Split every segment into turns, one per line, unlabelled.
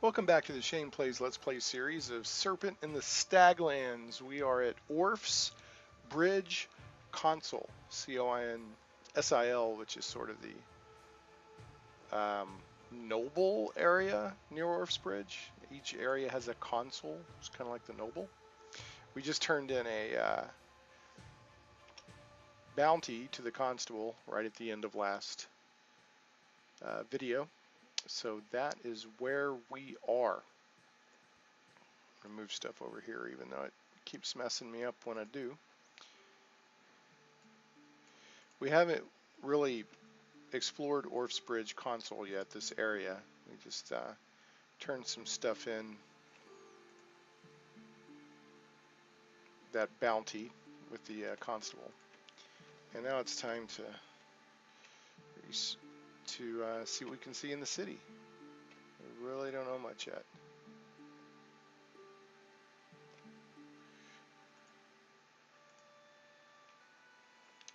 Welcome back to the Shane Plays Let's Play series of Serpent in the Staglands. We are at Orf's Bridge Consil, Consil, which is sort of the noble area near Orf's Bridge. Each area has a consul, it's kind of like the noble. We just turned in a bounty to the constable right at the end of last video. So that is where we are. I'm gonna move stuff over here even though it keeps messing me up when I do. We haven't really explored Orf's Bridge Consil yet, this area. We just turned some stuff in. That bounty with the constable. And now it's time to see what we can see in the city. We really don't know much yet.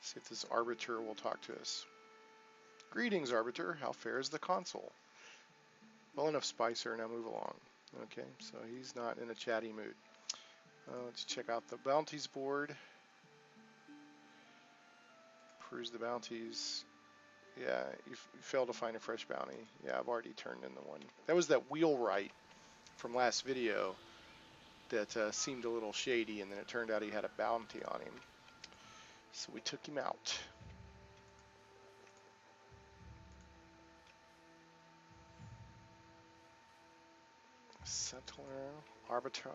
See if this arbiter will talk to us. Greetings, arbiter. How fares the consul? Well enough, Spicer. Now move along. Okay, so he's not in a chatty mood. Let's check out the bounties board. Peruse the bounties. Yeah, you failed to find a fresh bounty. Yeah, I've already turned in the one. That was that wheelwright from last video that seemed a little shady, and then it turned out he had a bounty on him. So we took him out. Settler, arbiter,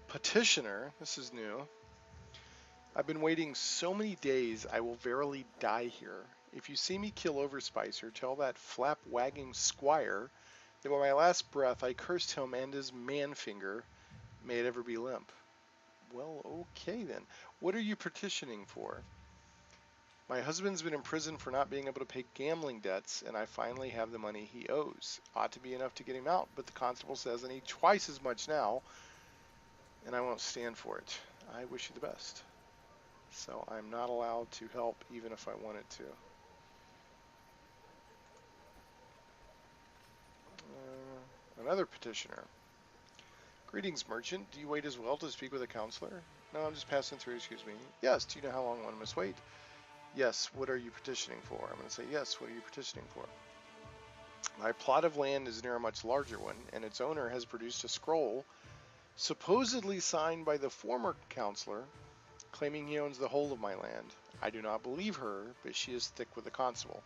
petitioner. This is new. I've been waiting so many days, I will verily die here. If you see me kill over Spicer, tell that flap-wagging squire that by my last breath I cursed him and his man-finger, may it ever be limp. Well, okay then. What are you petitioning for? My husband's been in prison for not being able to pay gambling debts, and I finally have the money he owes. Ought to be enough to get him out, but the constable says I need twice as much now, and I won't stand for it. I wish you the best. So I'm not allowed to help even if I wanted to. Another petitioner. Greetings, merchant. Do you wait as well to speak with a counselor? No, I'm just passing through, excuse me. Yes, do you know how long one must wait? Yes, what are you petitioning for? I'm going to say, yes, what are you petitioning for? My plot of land is near a much larger one, and its owner has produced a scroll, supposedly signed by the former counselor, claiming he owns the whole of my land. I do not believe her, but she is thick with the constable,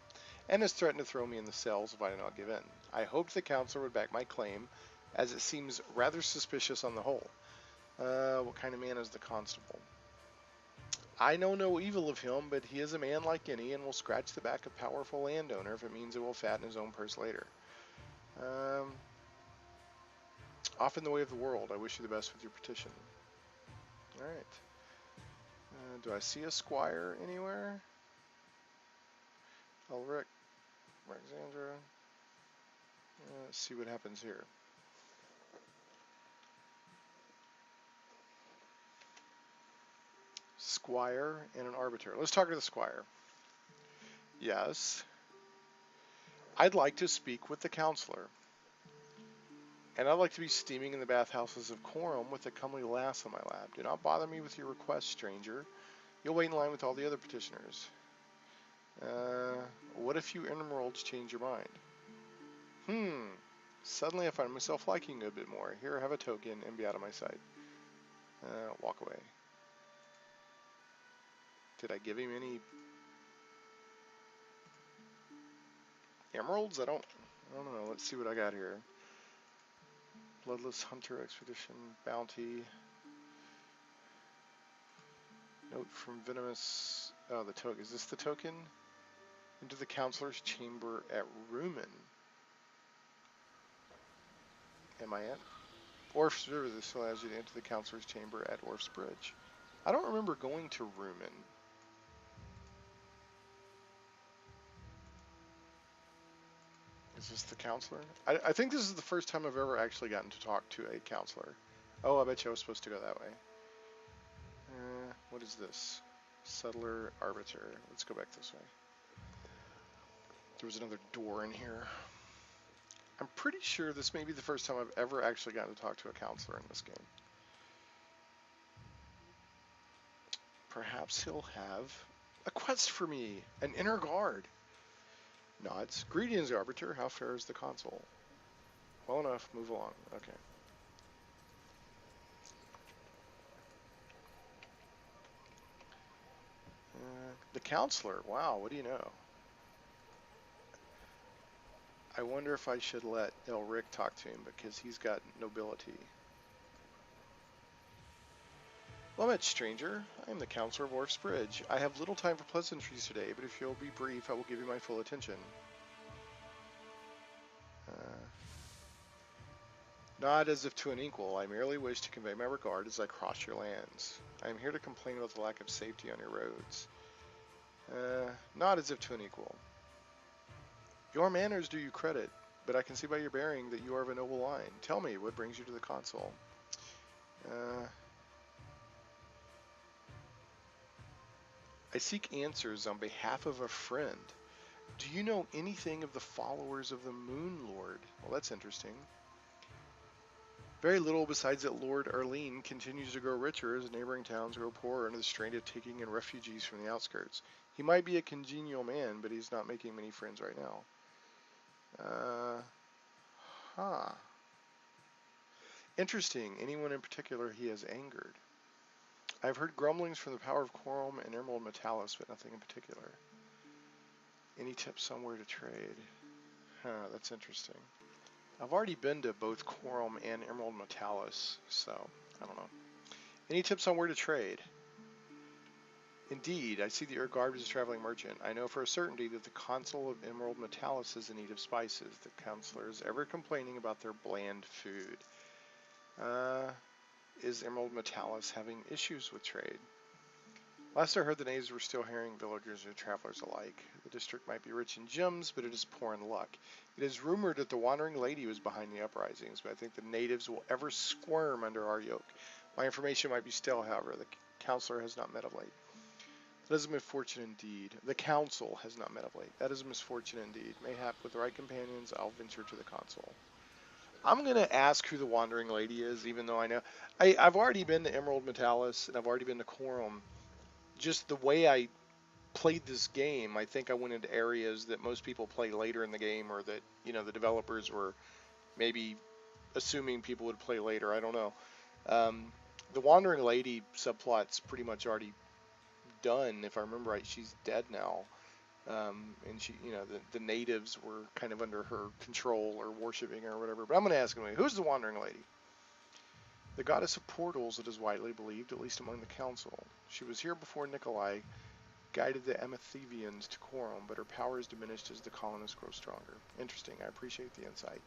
and has threatened to throw me in the cells if I do not give in. I hoped the counselor would back my claim, as it seems rather suspicious on the whole. What kind of man is the constable? I know no evil of him, but he is a man like any, and will scratch the back of a powerful landowner if it means it will fatten his own purse later. Off in the way of the world, I wish you the best with your petition. Alright. Do I see a squire anywhere? Elric, Alexandra. Let's see what happens here. Squire and an arbiter. Let's talk to the squire. Yes. I'd like to speak with the counselor. And I'd like to be steaming in the bathhouses of Coram with a comely lass on my lap. Do not bother me with your request, stranger. You'll wait in line with all the other petitioners. What if you emeralds change your mind? Suddenly I find myself liking you a bit more. Here, have a token and be out of my sight. Walk away. Did I give him any emeralds? I don't know. Let's see what I got here. Bloodless Hunter Expedition, Bounty. Note from Venomous. Oh, the token. Is this the token? Into the counselor's chamber at Rumen. Am I at Orf's River? This allows you to enter the counselor's chamber at Orf's Bridge. I don't remember going to Rumen. Is this the counselor? I think this is the first time I've ever actually gotten to talk to a counselor. Oh, I bet you I was supposed to go that way. What is this? Settler, arbiter. Let's go back this way. There was another door in here. I'm pretty sure this may be the first time I've ever actually gotten to talk to a counselor in this game. Perhaps he'll have a quest for me, an inner guard. Nods. Greetings, Arbiter. How fares the Consil? Well enough. Move along. Okay. The counselor. Wow, what do you know? I wonder if I should let Elric talk to him because he's got nobility. Well met, stranger. I am the counselor of Orf's Bridge. I have little time for pleasantries today, but if you'll be brief, I will give you my full attention. Not as if to an equal. I merely wish to convey my regard as I cross your lands. I am here to complain about the lack of safety on your roads. Not as if to an equal. Your manners do you credit, but I can see by your bearing that you are of a noble line. Tell me, what brings you to the Consil? I seek answers on behalf of a friend. Do you know anything of the followers of the Moon Lord? Well, that's interesting. Very little besides that Lord Arlene continues to grow richer as neighboring towns grow poorer under the strain of taking in refugees from the outskirts. He might be a congenial man, but he's not making many friends right now. Interesting. Anyone in particular he has angered? I've heard grumblings from the power of Quorum and Emerald Metalis, but nothing in particular. Any tips on where to trade? That's interesting. I've already been to both Quorum and Emerald Metalis, so I don't know. Any tips on where to trade? Indeed, I see that your guard is a traveling merchant. I know for a certainty that the Consul of Emerald Metalis is in need of spices. The counselor is ever complaining about their bland food. Is Emerald Metalis having issues with trade? Last I heard, the natives were still harrying villagers and travelers alike. The district might be rich in gems, but it is poor in luck. It is rumored that the Wandering Lady was behind the uprisings, but I think the natives will ever squirm under our yoke. My information might be stale, however. The counselor has not met of late. That is a misfortune indeed. The council has not met of late. That is a misfortune indeed. Mayhap with the right companions, I'll venture to the Consul. I'm going to ask who the Wandering Lady is, even though I know. I've already been to Emerald Metalis, and I've already been to Quorum. Just the way I played this game, I think I went into areas that most people play later in the game, or that, you know, the developers were maybe assuming people would play later. I don't know. The Wandering Lady subplot's pretty much already done, if I remember right. She's dead now. And she, you know, the natives were kind of under her control or worshipping her or whatever. But I'm going to ask anyway, who's the Wandering Lady? The goddess of portals, it is widely believed, at least among the council. She was here before Necholai guided the Amethyvians to Quorum, but her power is diminished as the colonists grow stronger. Interesting. I appreciate the insight.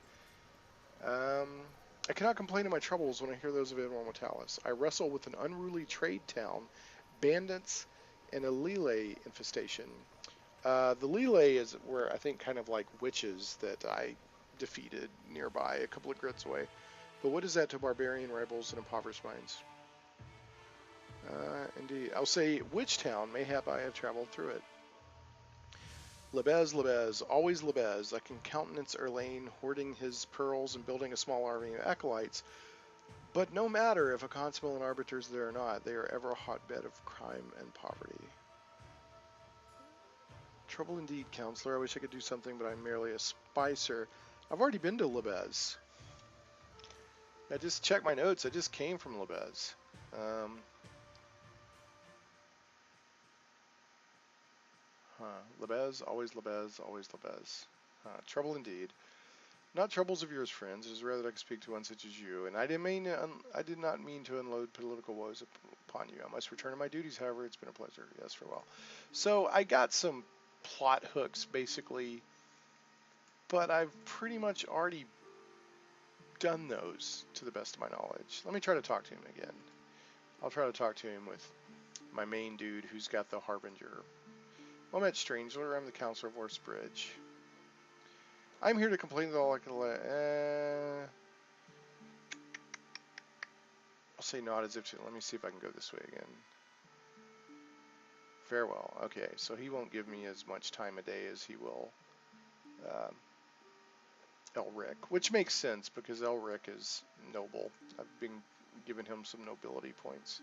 I cannot complain of my troubles when I hear those of Emerald Metalis. I wrestle with an unruly trade town, bandits, and a Lile infestation. The Lile is where I think kind of like witches that I defeated nearby, a couple of grits away. But what is that to barbarian rebels and impoverished minds? Indeed. I'll say which town, mayhap I have traveled through it. Lebez, always Lebez. I can countenance Erlane hoarding his pearls and building a small army of acolytes. But no matter if a constable and arbiters there or not, they are ever a hotbed of crime and poverty. Trouble indeed, counselor. I wish I could do something, but I'm merely a spicer. I've already been to Lebez. I just checked my notes. I just came from Lebez. Lebez, always Lebez, always Lebez. Trouble indeed. Not troubles of yours, friends. It is rather that I can speak to one such as you. And I did not mean to unload political woes upon you. I must return to my duties, however. It's been a pleasure. Yes, farewell. So I got some plot hooks, basically, but I've pretty much already done those to the best of my knowledge. Let me try to talk to him again. I'll try to talk to him with my main dude who's got the Harbinger. Well met, stranger. I'm the counselor of Orf's Bridge. I'm here to complain that all I can I'll say not as if to. Let me see if I can go this way again. Farewell. Okay, so he won't give me as much time a day as he will Elric, which makes sense because Elric is noble. I've been giving him some nobility points.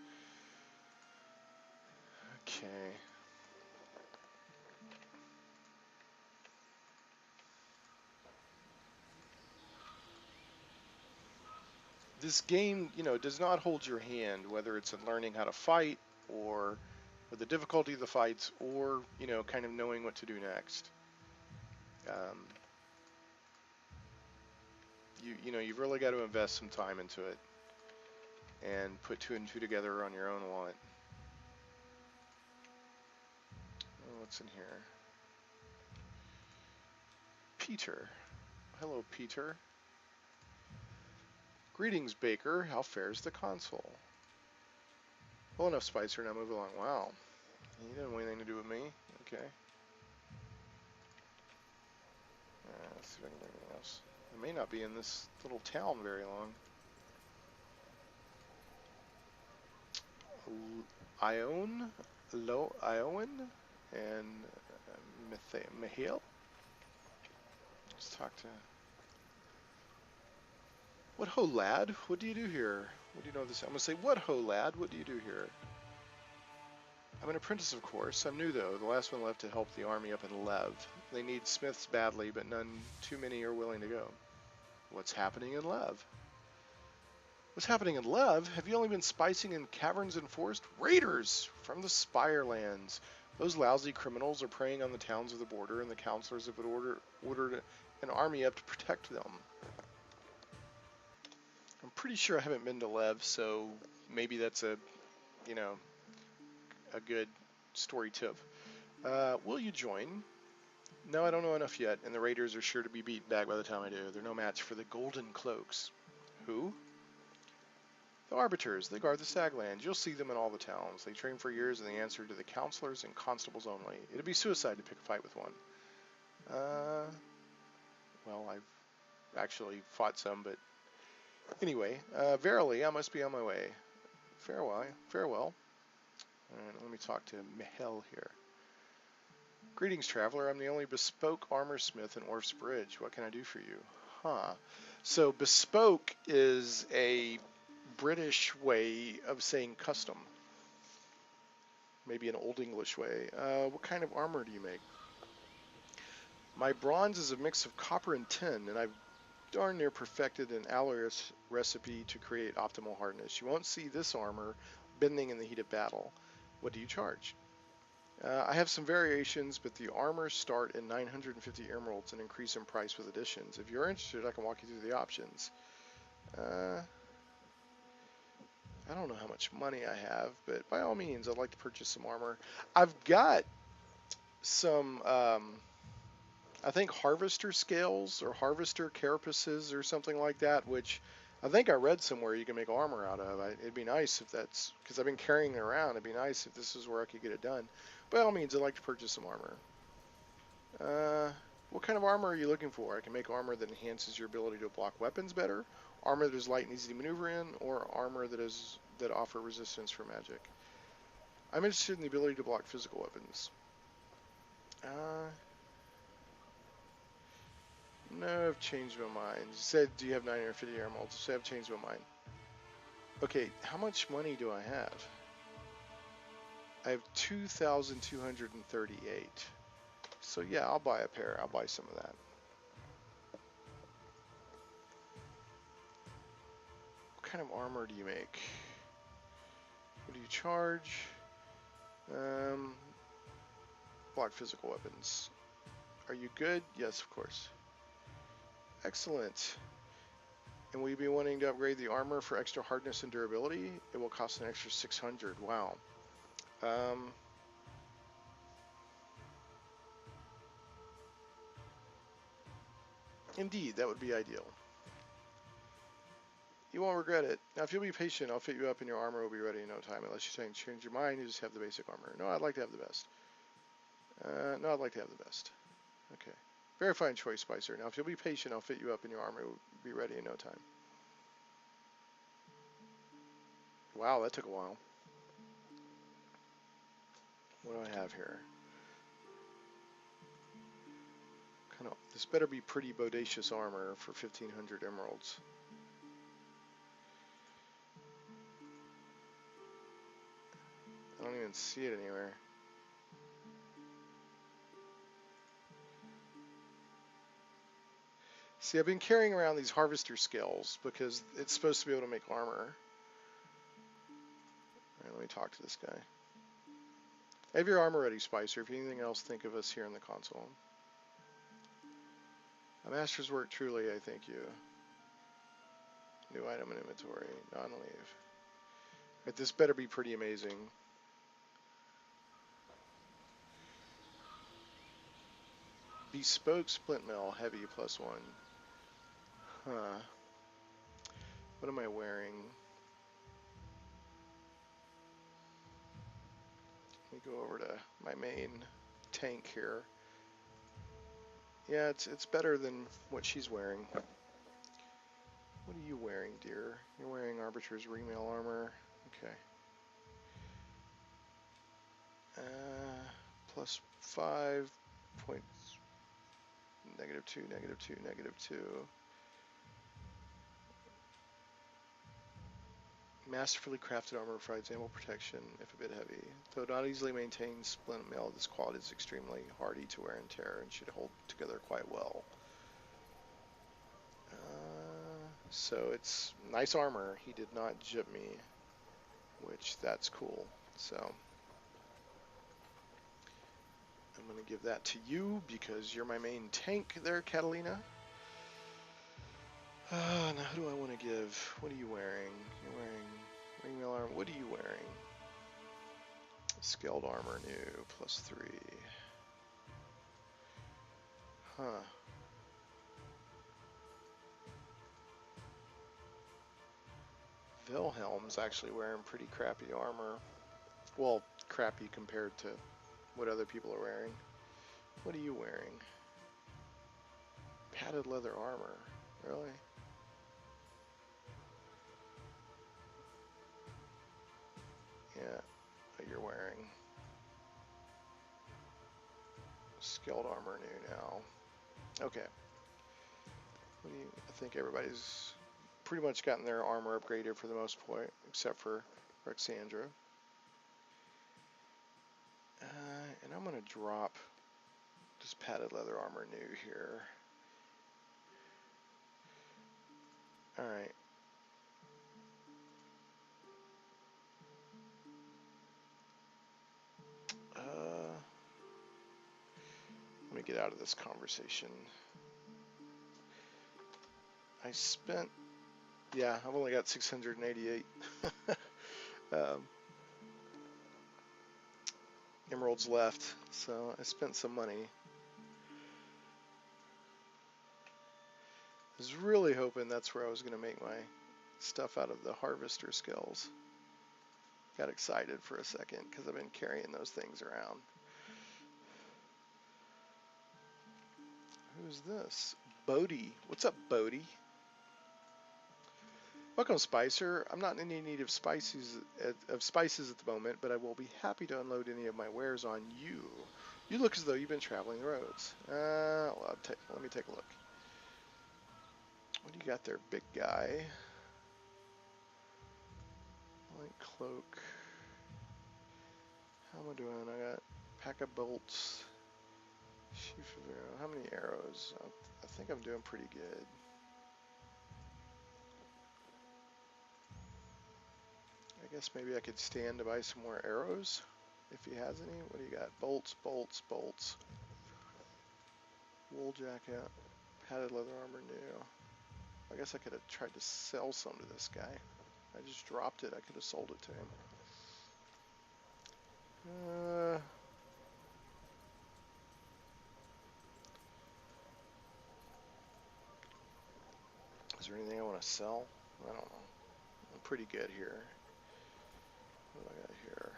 Okay. This game, you know, does not hold your hand, whether it's in learning how to fight or with the difficulty of the fights or, you know, kind of knowing what to do next. You know, you've really got to invest some time into it and put two and two together on your own wallet. Oh, what's in here? Peter. Hello, Peter. Greetings, Baker. How fares the Consil? Well enough, Spicer. Now move along. Wow. You didn't have anything to do with me. Okay. Let's see if I can do anything else. I may not be in this little town very long. Ione, and Mihail. Let's talk to. What ho, lad? What do you do here? What do you know this? I'm gonna say, what ho, lad? What do you do here? I'm an apprentice, of course. I'm new though. The last one left to help the army up in Lev. They need smiths badly, but none too many are willing to go. What's happening in Lev? What's happening in Lev? Have you only been spicing in caverns and forest? Raiders from the Spirelands. Those lousy criminals are preying on the towns of the border, and the counselors have ordered an army up to protect them. I'm pretty sure I haven't been to Lev, so maybe that's a, you know, a good story tip. Will you join? No, I don't know enough yet, and the raiders are sure to be beaten back by the time I do. They're no match for the Golden Cloaks. Who? The Arbiters. They guard the Staglands. You'll see them in all the towns. They train for years, and they answer to the counselors and constables only. It'd be suicide to pick a fight with one. Well, I've actually fought some, but anyway, verily, I must be on my way. Farewell. And let me talk to Mihail here. Greetings, traveler. I'm the only bespoke armor smith in Orf's Bridge. What can I do for you? Huh. So bespoke is a British way of saying custom. Maybe an Old English way. What kind of armor do you make? My bronze is a mix of copper and tin, and I've darn near perfected an alloy recipe to create optimal hardness. You won't see this armor bending in the heat of battle. What do you charge? I have some variations, but the armors start at 950 emeralds and increase in price with additions. If you're interested, I can walk you through the options. I don't know how much money I have, but by all means, I'd like to purchase some armor. I've got some, I think, harvester scales or harvester carapaces or something like that, which I think I read somewhere you can make armor out of. It'd be nice if that's, because I've been carrying it around, it'd be nice if this is where I could get it done. By all means, I'd like to purchase some armor. What kind of armor are you looking for? I can make armor that enhances your ability to block weapons better, armor that is light and easy to maneuver in, or armor that offer resistance for magic. I'm interested in the ability to block physical weapons. No, I've changed my mind. You said, do you have 950 emeralds? So I've changed my mind. Okay, how much money do I have? I have 2,238. So yeah, I'll buy a pair. I'll buy some of that. What kind of armor do you make? What do you charge? Block physical weapons. Are you good? Yes, of course. Excellent. And will you be wanting to upgrade the armor for extra hardness and durability? It will cost an extra 600. Wow. Indeed, that would be ideal. You won't regret it. Now, if you'll be patient, I'll fit you up and your armor will be ready in no time. Unless you change your mind, you just have the basic armor. No, I'd like to have the best. No, I'd like to have the best. Okay. Very fine choice, Spicer. Now, if you'll be patient, I'll fit you up and your armor will be ready in no time. Wow, that took a while. What do I have here? What This better be pretty bodacious armor for 1,500 emeralds. I don't even see it anywhere. See, I've been carrying around these harvester scales because it's supposed to be able to make armor. Alright, let me talk to this guy. I have your armor ready, Spicer. If anything else, think of us here in the console. A master's work, truly, I thank you. New item in inventory, non-leave. Right, this better be pretty amazing. Bespoke splint mill, heavy, +1. Huh. What am I wearing? Let me go over to my main tank here. Yeah, it's better than what she's wearing. What are you wearing, dear? You're wearing Arbiter's ringmail armor. Okay. +5 points. -2, -2, -2. Masterfully crafted armor provides ample protection if a bit heavy. Though not easily maintained, splint mail, this quality is extremely hardy to wear and tear and should hold together quite well. So it's nice armor. He did not jip me, which that's cool. So I'm going to give that to you because you're my main tank there, Catalina. Now who do I want to give? What are you wearing? You're wearing ringmail armor. What are you wearing? Scaled armor new, +3. Huh. Wilhelm's actually wearing pretty crappy armor. Well, crappy compared to what other people are wearing. What are you wearing? Padded leather armor. Really? Yeah, what you're wearing. Scaled armor new now. Okay. What do you, I think everybody's pretty much gotten their armor upgraded for the most part, except for Rexandra. And I'm going to drop this padded leather armor new here. Alright. Let me get out of this conversation. I spent, yeah, I've only got 688 emeralds left, so I spent some money. I was really hoping that's where I was going to make my stuff out of the harvester skills. Got excited for a second because I've been carrying those things around. Who's this? Bodie. What's up, Bodie? Welcome, Spicer. I'm not in any need of spices at the moment, but I will be happy to unload any of my wares on you. You look as though you've been traveling the roads. Well, let me take a look. What do you got there, big guy? Light cloak. How am I doing? I got pack of bolts. Sheaf of arrows. How many arrows? I think I'm doing pretty good. I guess maybe I could stand to buy some more arrows if he has any. What do you got? Bolts, bolts, bolts. Wool jacket. Padded leather armor new. I guess I could have tried to sell some to this guy. I just dropped it. I could have sold it to him. Is there anything I want to sell? I don't know. I'm pretty good here. What do I got here?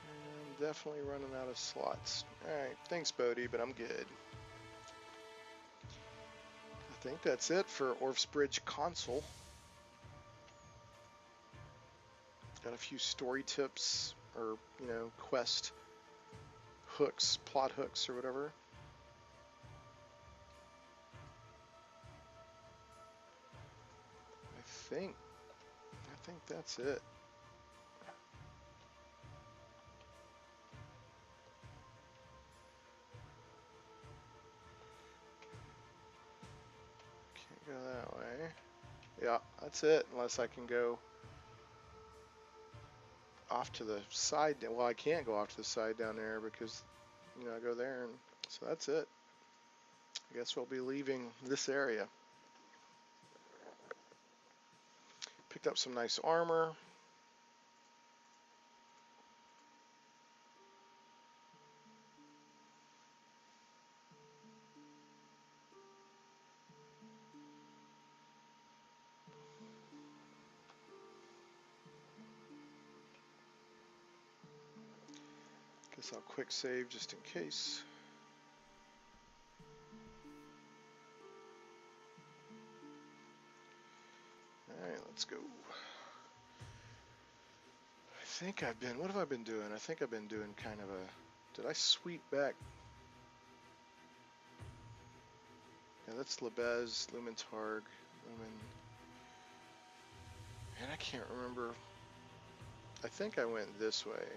I'm definitely running out of slots. Alright, thanks Bodie, but I'm good. I think that's it for Orf's Bridge Consil. Got a few story tips or, you know, quest hooks, plot hooks or whatever. I think that's it. Can't go that way. Yeah, that's it, unless I can go off to the side. Well, I can't go off to the side down there because, you know, I go there, and so that's it. I guess we'll be leaving this area. Picked up some nice armor. Guess I'll quick save just in case. Alright, let's go. I think I've been, what have I been doing? I think I've been doing kind of a, did I sweep back? Yeah, that's Lebez, Lumentarg, Lumen. And I can't remember. I think I went this way.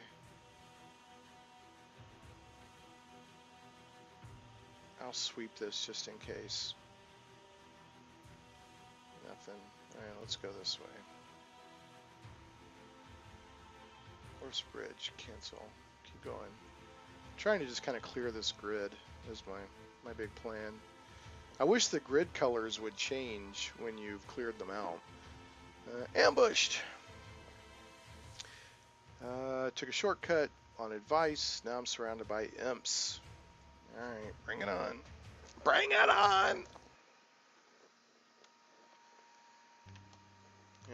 I'll sweep this just in case. Nothing. Alright, let's go this way. Horse bridge, cancel. Keep going. I'm trying to just kind of clear this grid is my big plan. I wish the grid colors would change when you've cleared them out. Ambushed! Took a shortcut on advice. Now I'm surrounded by imps. Alright, bring it on. Bring it on!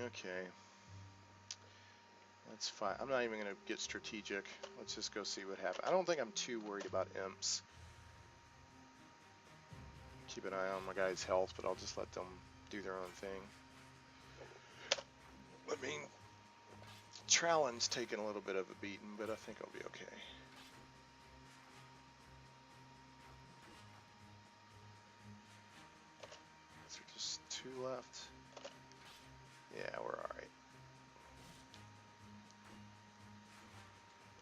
Okay. That's fine. I'm not even going to get strategic. Let's just go see what happens. I don't think I'm too worried about imps. Keep an eye on my guy's health, but I'll just let them do their own thing. I mean, Trallen's taking a little bit of a beating, but I think I'll be okay. So just 2 left. Yeah, we're alright.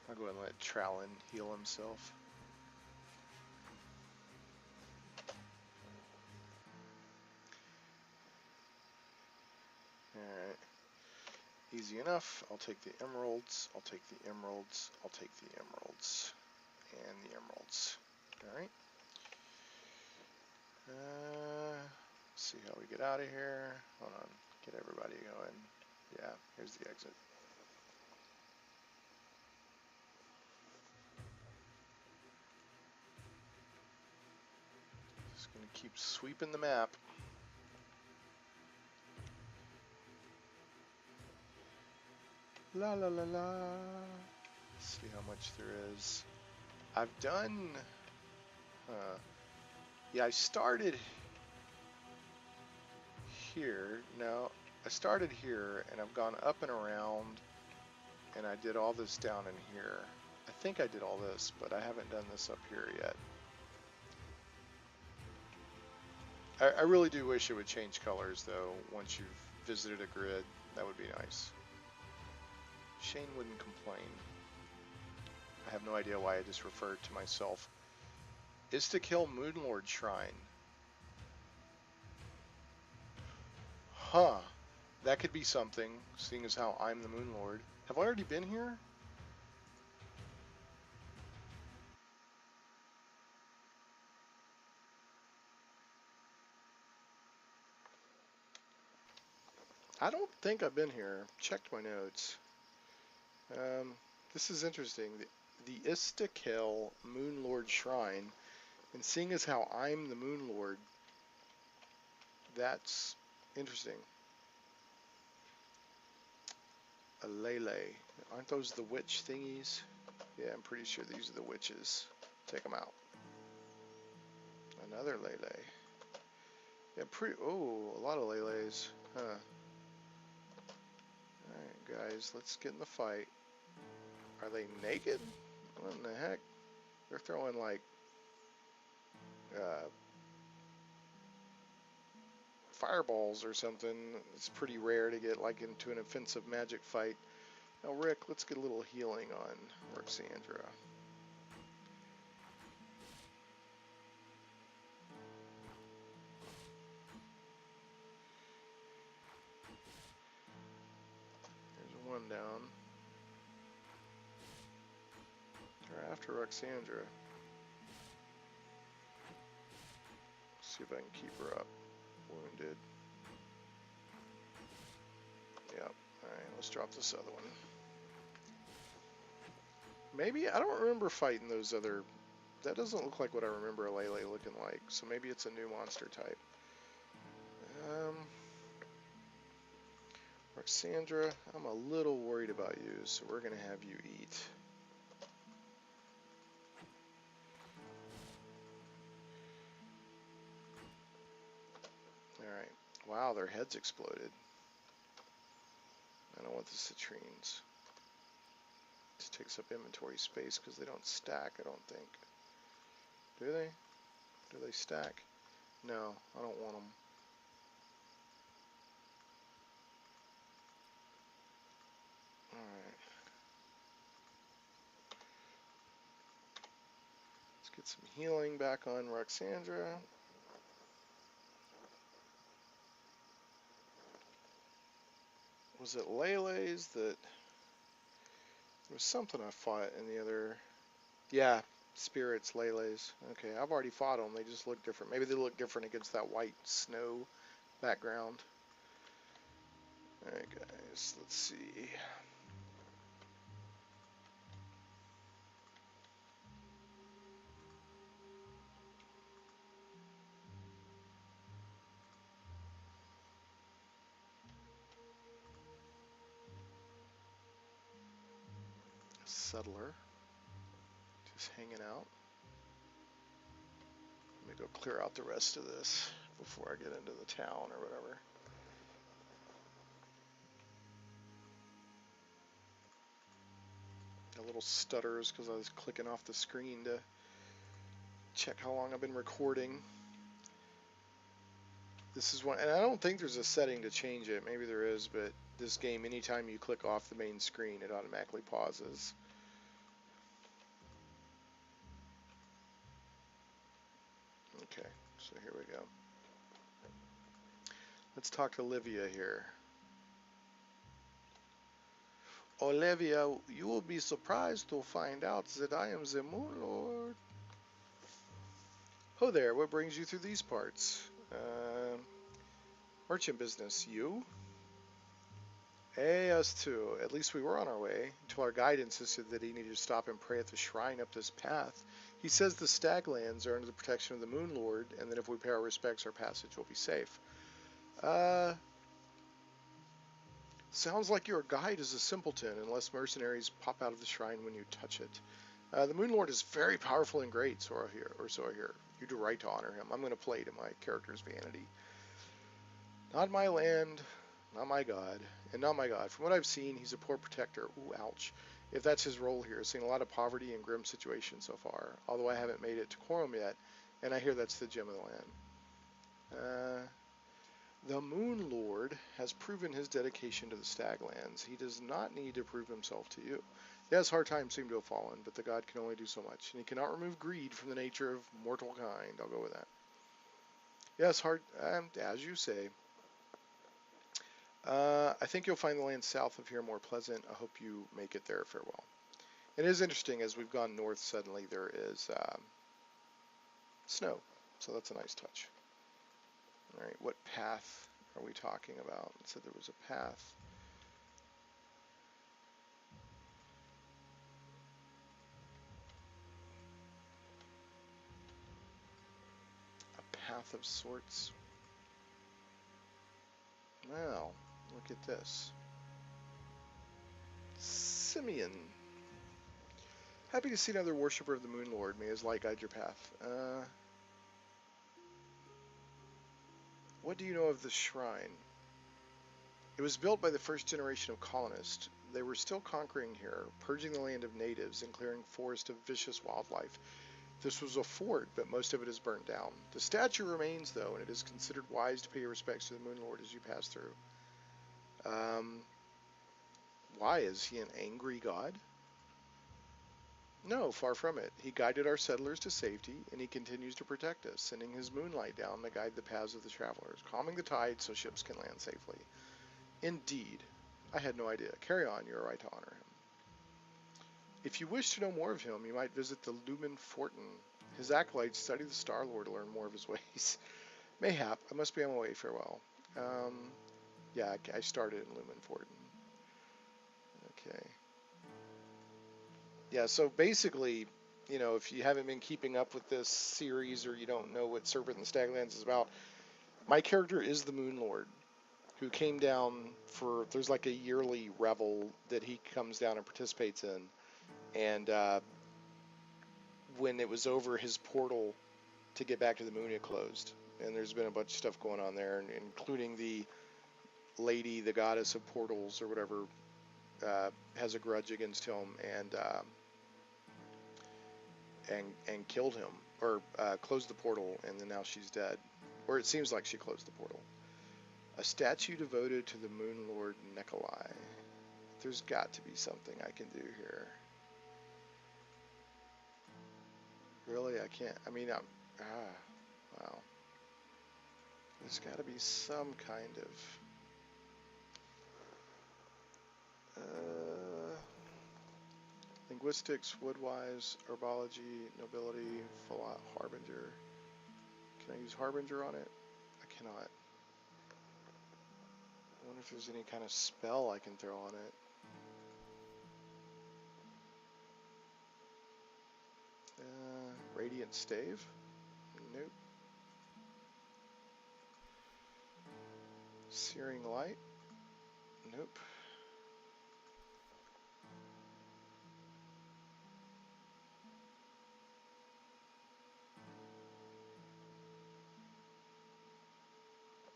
I'll go ahead and let Trallen heal himself. Alright. Easy enough. I'll take the emeralds. I'll take the emeralds. I'll take the emeralds. And the emeralds. Alright. See how we get out of here. Hold on. Get everybody going. Yeah, here's the exit. Just gonna keep sweeping the map. La la la la. Let's see how much there is. I've done. Yeah, I started here. No, I started here, and I've gone up and around, and I did all this down in here. I think I did all this, but I haven't done this up here yet. I really do wish it would change colors, though, once you've visited a grid. That would be nice. Shane wouldn't complain. I have no idea why I just referred to myself. Is to kill Moonlord Shrine. Huh. That could be something, seeing as how I'm the Moonlord. Have I already been here? I don't think I've been here. Checked my notes. This is interesting. The Istakel Moonlord Shrine. And seeing as how I'm the Moonlord, that's interesting. A Lele. Aren't those the witch thingies? Yeah, I'm pretty sure these are the witches. Take them out. Another Lele. Yeah, oh, a lot of Leles. Huh. Alright, guys, let's get in the fight. Are they naked? What in the heck? They're throwing like fireballs or something. It's pretty rare to get like into an offensive magic fight. Now, Rick, let's get a little healing on Roxandra. There's one down. They're after Roxandra. See if I can keep her up. Wounded. Yep. Alright, let's drop this other one. Maybe, I don't remember fighting those other... That doesn't look like what I remember Lele looking like, so maybe it's a new monster type. Roxandra, I'm a little worried about you, so we're going to have you eat. Alright. Wow, their heads exploded. I don't want the citrines. This takes up inventory space because they don't stack, I don't think. Do they? Do they stack? No, I don't want them. Alright. Let's get some healing back on Roxandra. Was it Lele's that... There was something I fought in the other... Yeah, spirits, Lele's. Okay, I've already fought them. They just look different. Maybe they look different against that white snow background. Alright guys, let's see. Settler. Just hanging out. Let me go clear out the rest of this before I get into the town or whatever. A little stutters because I was clicking off the screen to check how long I've been recording. This is one, and I don't think there's a setting to change it. Maybe there is, but this game, anytime you click off the main screen, it automatically pauses. Okay, so here we go. Let's talk to Olivia here. Olivia, you will be surprised to find out that I am the Moon Lord. Oh there, what brings you through these parts? Merchant business, you? Hey, us too. At least we were on our way, until our guide insisted that he needed to stop and pray at the shrine up this path. He says the Staglands are under the protection of the Moon Lord, and that if we pay our respects, our passage will be safe. Sounds like your guide is a simpleton, unless mercenaries pop out of the shrine when you touch it. The Moon Lord is very powerful and great, so I hear. You do right to honor him. I'm going to play to my character's vanity. Not my land, not my god, and not my god. From what I've seen, he's a poor protector. Ooh, ouch. If that's his role here, I've seen a lot of poverty and grim situations so far, although I haven't made it to Quorum yet, and I hear that's the gem of the land. The Moon Lord has proven his dedication to the Staglands. He does not need to prove himself to you. Yes, hard times seem to have fallen, but the god can only do so much, and he cannot remove greed from the nature of mortal kind. I'll go with that. Yes, hard, as you say. I think you'll find the land south of here more pleasant. I hope you make it there. Farewell. It is interesting, as we've gone north, suddenly there is snow, so that's a nice touch. All right, what path are we talking about? It said there was a path. A path of sorts. Well, look at this. Simeon. Happy to see another worshipper of the Moon Lord. May his light guide your path. What do you know of the shrine? It was built by the first generation of colonists. They were still conquering here, purging the land of natives and clearing forest of vicious wildlife. This was a fort, but most of it is burnt down. The statue remains, though, and it is considered wise to pay your respects to the Moon Lord as you pass through. Why? Is he an angry god? No, far from it. He guided our settlers to safety, and he continues to protect us, sending his moonlight down to guide the paths of the travelers, calming the tide so ships can land safely. Indeed. I had no idea. Carry on, you are right to honor him. If you wish to know more of him, you might visit the Lumen Fortin. His acolytes study the Star Lord to learn more of his ways. Mayhap, I must be on my way. Farewell. Yeah, I started in Lumen Fortin. Okay. Yeah, so basically, you know, if you haven't been keeping up with this series or you don't know what Serpent and Staglands is about, my character is the Moon Lord, who came down for, there's like a yearly revel that he comes down and participates in. And when it was over, his portal to get back to the moon had closed. And there's been a bunch of stuff going on there, including the lady, the goddess of portals or whatever, has a grudge against him and killed him, or closed the portal, and then now she's dead. Or it seems like she closed the portal. A statue devoted to the Moon Lord Necholai. There's got to be something I can do here. Really, I can't. I mean, wow. There's got to be some kind of linguistics, woodwise, herbology, nobility, harbinger. Can I use harbinger on it? I cannot. I wonder if there's any kind of spell I can throw on it. Radiant stave? Nope. Searing light? Nope.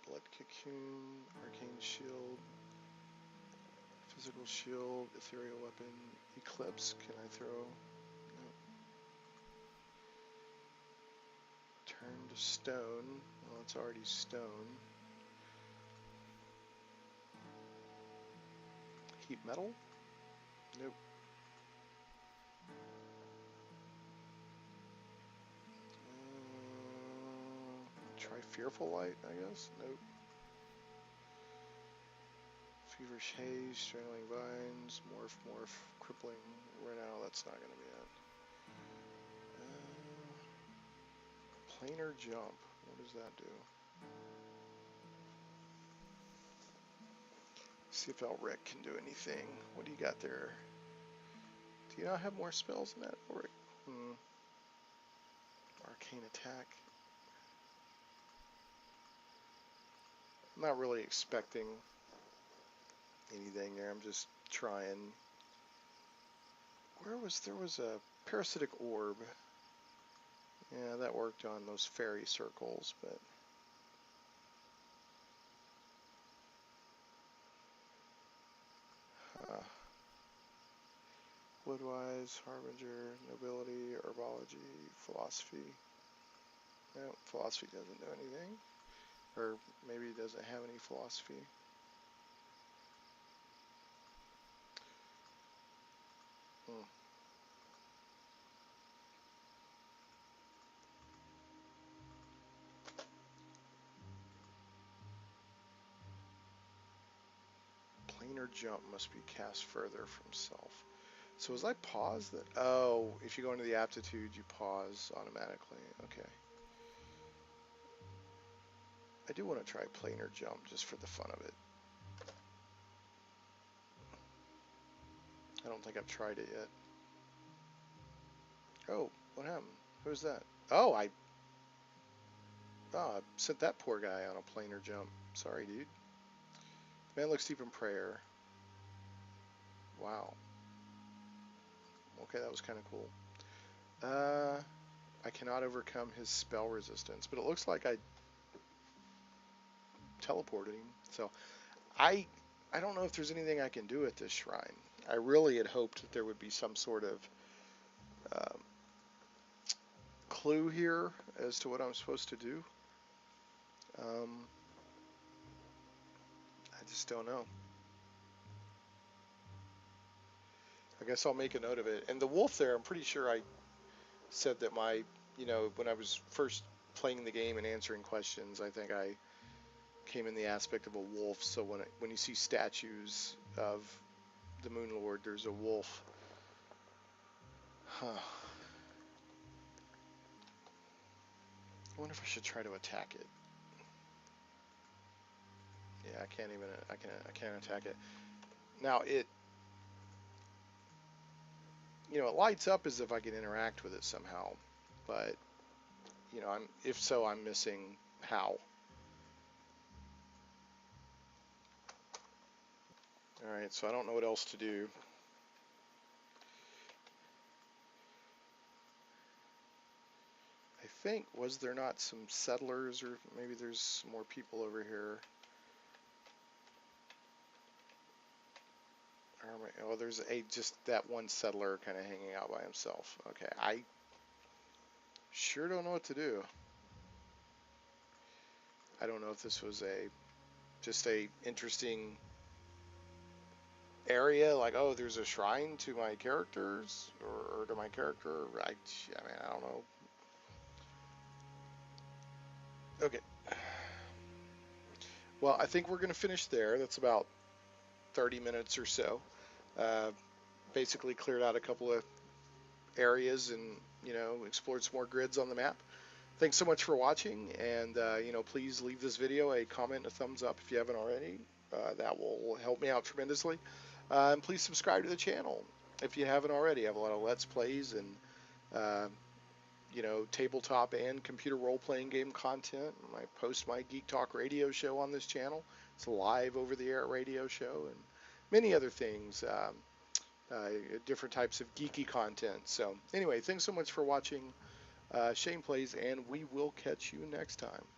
Blood cocoon, arcane shield, physical shield, ethereal weapon, eclipse. Can I throw? Nope. Turn to stone. Well, it's already stone. Heat metal? Nope. Try fearful light, I guess? Nope. Feverish haze, strangling vines, morph, crippling. Right now, that's not going to be it. Planar jump. What does that do? See if Elric can do anything. What do you got there? Do you not have more spells than that, Elric? Arcane attack. I'm not really expecting anything there. I'm just trying. There was a parasitic orb. Yeah, that worked on those fairy circles, but woodwise, harbinger, nobility, herbology, philosophy. No, philosophy doesn't do anything. Or maybe it doesn't have any philosophy. Planar jump must be cast further from self. So as I pause that, oh, if you go into the aptitude, you pause automatically. Okay. I do want to try planar jump just for the fun of it. I don't think I've tried it yet. Oh, what happened? Who's that? Oh, I sent that poor guy on a planar jump. Sorry, dude. The man looks deep in prayer. Wow. Okay, that was kind of cool. I cannot overcome his spell resistance, but it looks like I teleported him. So I don't know if there's anything I can do at this shrine. I really had hoped that there would be some sort of clue here as to what I'm supposed to do. I just don't know. I guess I'll make a note of it. And the wolf there, I'm pretty sure I said that my, when I was first playing the game and answering questions, I think I came in the aspect of a wolf. So when you see statues of the Moon Lord, there's a wolf. Huh. I wonder if I should try to attack it. Yeah, I can't even. I can't attack it. Now it lights up as if I can interact with it somehow, but if so, I'm missing how. All right, so I don't know what else to do. I think, was there not some settlers, or maybe there's some more people over here? Oh, there's just that one settler kind of hanging out by himself. Okay, I sure don't know what to do. I don't know if this was just a interesting area, like, oh, there's a shrine to my characters, or to my character. I mean, I don't know. Okay. Well, I think we're going to finish there. That's about 30 minutes or so. Basically cleared out a couple of areas and, explored some more grids on the map. Thanks so much for watching, and, please leave this video a comment and a thumbs up if you haven't already. That will help me out tremendously. And please subscribe to the channel if you haven't already. I have a lot of Let's Plays and, tabletop and computer role-playing game content. I post my Geek Talk radio show on this channel. It's a live over-the-air radio show, and many other things, different types of geeky content. So anyway, thanks so much for watching Shane Plays, and we will catch you next time.